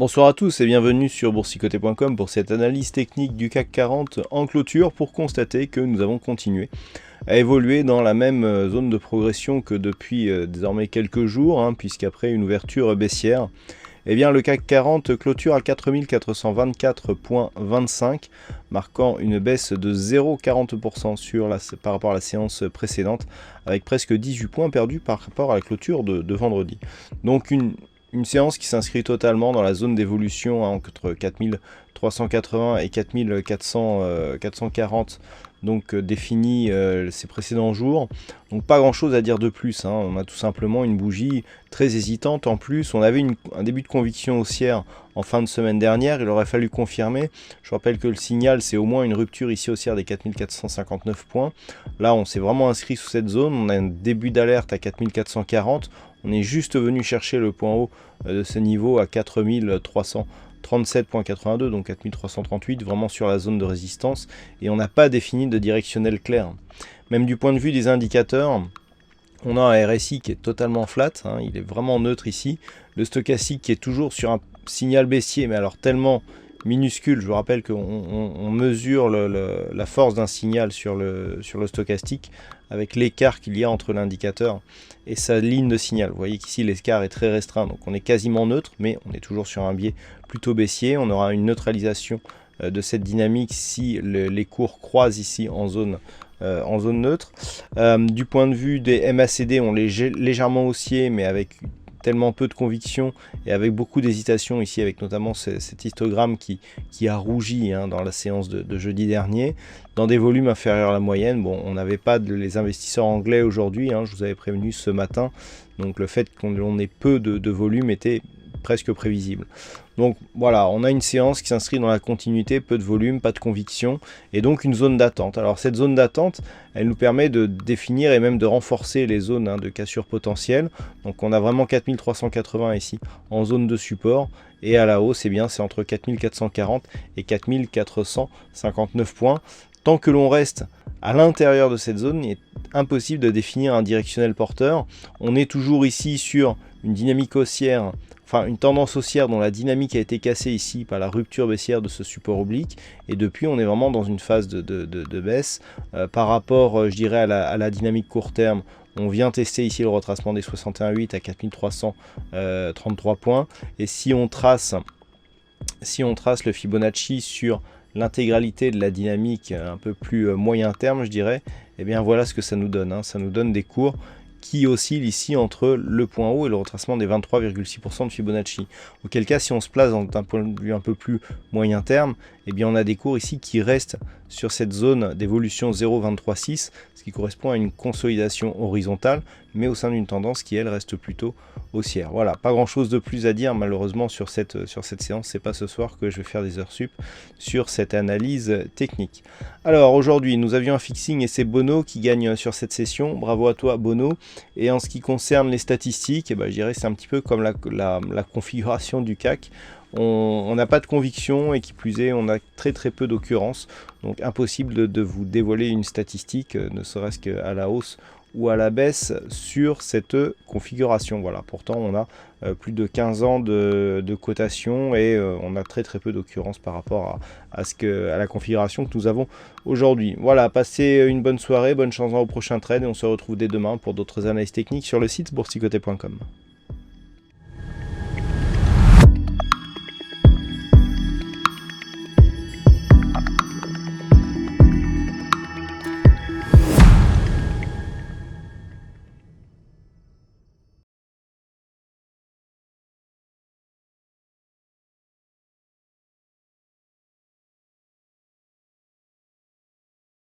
Bonsoir à tous et bienvenue sur boursicoté.com pour cette analyse technique du CAC 40 en clôture pour constater que nous avons continué à évoluer dans la même zone de progression que depuis désormais quelques jours, puisqu'après une ouverture baissière, eh bien, le CAC 40 clôture à 4424,25, marquant une baisse de 0,40% par rapport à la séance précédente, avec presque 18 points perdus par rapport à la clôture de vendredi. Donc une séance qui s'inscrit totalement dans la zone d'évolution entre 4380 et 4440, donc défini ces précédents jours. Donc pas grand chose à dire de plus, on a tout simplement une bougie très hésitante. En plus, on avait un début de conviction haussière en fin de semaine dernière, il aurait fallu confirmer. Je rappelle que le signal, c'est au moins une rupture ici haussière des 4459 points. Là, on s'est vraiment inscrit sous cette zone, on a un début d'alerte à 4440. On est juste venu chercher le point haut de ce niveau à 4337,82, donc 4338, vraiment sur la zone de résistance. Et on n'a pas défini de directionnel clair. Même du point de vue des indicateurs, on a un RSI qui est totalement flat, il est vraiment neutre ici. Le stochastique qui est toujours sur un signal baissier, mais alors tellement minuscule. Je vous rappelle qu'on mesure la force d'un signal sur le stochastique avec l'écart qu'il y a entre l'indicateur et sa ligne de signal. Vous voyez qu'ici l'écart est très restreint, donc on est quasiment neutre, mais on est toujours sur un biais plutôt baissier. On aura une neutralisation de cette dynamique si les cours croisent ici en zone neutre. Du point de vue des MACD, on est légèrement haussier, mais avec tellement peu de conviction et avec beaucoup d'hésitation ici, avec notamment cet histogramme qui a rougi dans la séance de jeudi dernier, dans des volumes inférieurs à la moyenne. Bon, on n'avait pas les investisseurs anglais aujourd'hui, je vous avais prévenu ce matin, donc le fait qu'on ait peu de volume était presque prévisible. Donc voilà, on a une séance qui s'inscrit dans la continuité, peu de volume, pas de conviction, et donc une zone d'attente. Alors cette zone d'attente, elle nous permet de définir et même de renforcer les zones de cassure potentielle. Donc on a vraiment 4380 ici en zone de support, et à la hausse, c'est entre 4440 et 4459 points. Tant que l'on reste à l'intérieur de cette zone, il est impossible de définir un directionnel porteur. On est toujours ici sur une dynamique haussière, enfin une tendance haussière dont la dynamique a été cassée ici par la rupture baissière de ce support oblique, et depuis on est vraiment dans une phase de baisse par rapport, je dirais, à la dynamique court terme. On vient tester ici le retracement des 61,8 à 4333 points, et si on trace le Fibonacci sur l'intégralité de la dynamique un peu plus moyen terme, je dirais, et bien voilà ce que ça nous donne. Ça nous donne des cours qui oscille ici entre le point haut et le retracement des 23,6% de Fibonacci. Auquel cas, si on se place d'un point de vue un peu plus moyen terme, eh bien on a des cours ici qui restent sur cette zone d'évolution 0,236, ce qui correspond à une consolidation horizontale, mais au sein d'une tendance qui, elle, reste plutôt haussière. Voilà, pas grand chose de plus à dire malheureusement sur cette séance. C'est pas ce soir que je vais faire des heures sup sur cette analyse technique. Alors aujourd'hui, nous avions un fixing et c'est Bono qui gagne sur cette session. Bravo à toi Bono. Et en ce qui concerne les statistiques, je dirais c'est un petit peu comme la configuration du CAC. On n'a pas de conviction et qui plus est, on a très peu d'occurrences. Donc impossible de vous dévoiler une statistique, ne serait-ce qu'à la hausse ou à la baisse sur cette configuration. Voilà, pourtant on a plus de 15 ans de cotation et on a très peu d'occurrences par rapport à la configuration que nous avons aujourd'hui. Voilà, passez une bonne soirée, bonne chance au prochain trade et on se retrouve dès demain pour d'autres analyses techniques sur le site boursicoté.com.